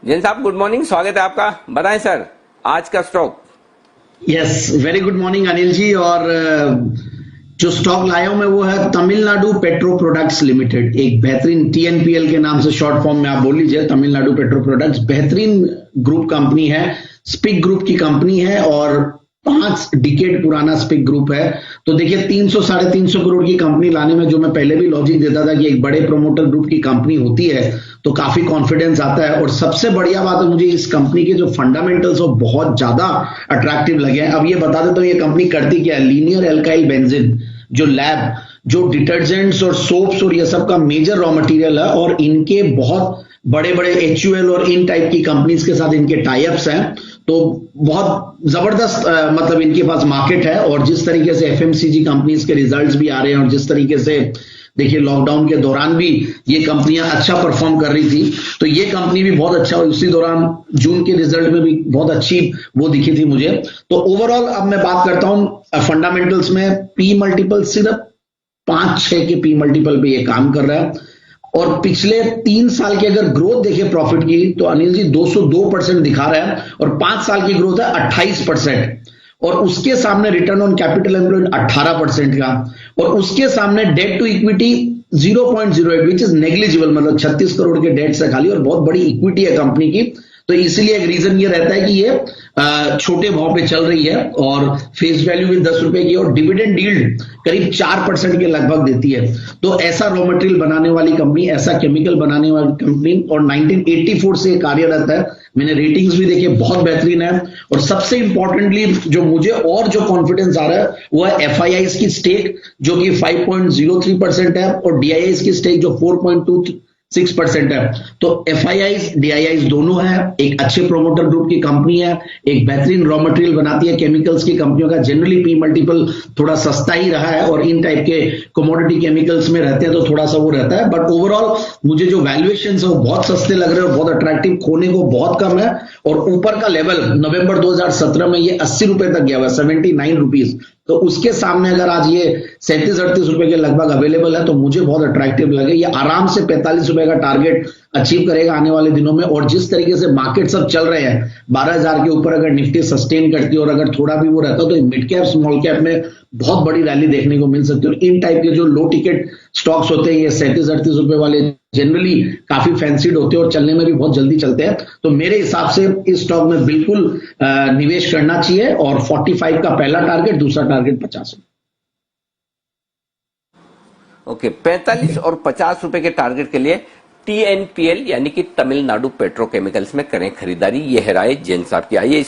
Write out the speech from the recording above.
जैन साहब good morning, स्वागत है आपका। बताएं सर आज का stock. Yes, very good morning Anil ji. और जो स्टॉक लाया हूं मैं वो है तमिलनाडु पेट्रो प्रोडक्ट्स लिमिटेड। एक बेहतरीन टीएनपीएल के नाम से शॉर्ट फॉर्म में आप बोल लीजिए, तमिलनाडु पेट्रो प्रोडक्ट्स। बेहतरीन ग्रुप कंपनी है, स्पिक ग्रुप की कंपनी है और 5 डिकेड पुराना स्पिक ग्रुप है। तो देखिए 300 साढ़े 300 करोड़ की कंपनी लाने में जो मैं पहले भी लॉजिक देता था कि एक बड़े प्रोमोटर ग्रुप की कंपनी होती है तो काफी कॉन्फिडेंस आता है। और सबसे बढ़िया बात है मुझे इस कंपनी के जो फंडामेंटल्स वो बहुत ज्यादा अट्रैक्टिव लगे हैं। अब ये बता देता हूं ये कंपनी करती क्या है। लीनियर एल्काइल बेंजीन जो लैब, जो डिटर्जेंट्स और सोप्स और ये सब का मेजर रॉ मटेरियल है और इनके बहुत बड़े बड़े HUL और इन टाइप की कंपनीज के साथ इनके टाइप्स हैं। तो बहुत जबरदस्त मतलब इनके पास मार्केट है। और जिस तरीके से FMCG कंपनीज के रिजल्ट्स भी आ रहे हैं और जिस तरीके से देखिए लॉकडाउन के दौरान भी ये कंपनियां अच्छा परफॉर्म कर रही थी, तो ये कंपनी भी बहुत अच्छा। उसी दौरान जून के रिजल्ट में भी बहुत अच्छी वो दिखी थी मुझे। तो ओवरऑल अब मैं बात करता हूं फंडामेंटल्स में। पी मल्टीपल सिर्फ 5-6 के पी मल्टीपल पे ये काम कर रहा है। और पिछले 3 साल की अगर ग्रोथ देखे प्रॉफिट की तो अनिल जी 202% दिखा रहा है और 5 साल की ग्रोथ है 28%। और उसके सामने रिटर्न ऑन कैपिटल एम्प्लॉयड 18% का। और उसके सामने debt to equity 0.08 which is negligible, मतलब 36 करोड़ के डेट से खाली और बहुत बड़ी इक्विटी है कंपनी की। तो इसलिए एक रीजन ये रहता है कि ये छोटे भाव पे चल रही है और फेस वैल्यू भी 10 रुपए की और डिविडेंड यील्ड करीब 4% के लगभग देती है। तो ऐसा रॉ मटेरियल बनाने वाली कंपनी, ऐसा केमिकल बनाने वाली कंपनी और 1984 से कार्यरत है। मैंने रेटिंग्स भी देखे, बहुत बेहतरीन है। और सबसे इंपॉर्टेंटली जो मुझे और जो कॉन्फिडेंस आ रहा है वो है FIIs की स्टेक जो कि 5.03% है और DIIs की स्टेक जो 4.26% है। तो FIIs DIIs दोनों है। एक अच्छे प्रोमोटर ग्रुप की कंपनी है, एक बेहतरीन रॉ मटेरियल बनाती है। केमिकल्स की कंपनियों का जनरली पी मल्टीपल थोड़ा सस्ता ही रहा है और इन टाइप के कमोडिटी केमिकल्स में रहते हैं तो थोड़ा सा वो रहता है। बट ओवरऑल मुझे जो वैल्यूएशन है वो बहुत सस्ते लग रहे हैं और बहुत अट्रैक्टिव, खोने को बहुत कम है। और ऊपर का लेवल नवंबर 2017 में ये 80 रुपए तक गया हुआ है, 79 रुपीज। तो उसके सामने अगर आज ये 37-38 रुपए के लगभग अवेलेबल है तो मुझे बहुत अट्रैक्टिव लगे। ये आराम से 45 रुपए का टारगेट अचीव करेगा आने वाले दिनों में। और जिस तरीके से मार्केट सब चल रहे हैं 12,000 के ऊपर अगर निफ्टी सस्टेन करती है और अगर थोड़ा भी वो रहता तो मिड कैप स्मॉल कैप में बहुत बड़ी रैली देखने को मिल सकती है। और इन टाइप के जो लो टिकट स्टॉक्स होते हैं ये 37-38 रुपए वाले जनरली काफी फैंसीड होते हैं और चलने में भी बहुत जल्दी चलते हैं। तो मेरे हिसाब से इस स्टॉक में बिल्कुल निवेश करना चाहिए। और 45 का पहला टारगेट, दूसरा टारगेट 50। ओके, 45 और 50 रुपए के टारगेट के लिए TNPL यानी कि तमिलनाडु पेट्रोकेमिकल्स में करें खरीदारी। यह है राय जैन साहब की। आइए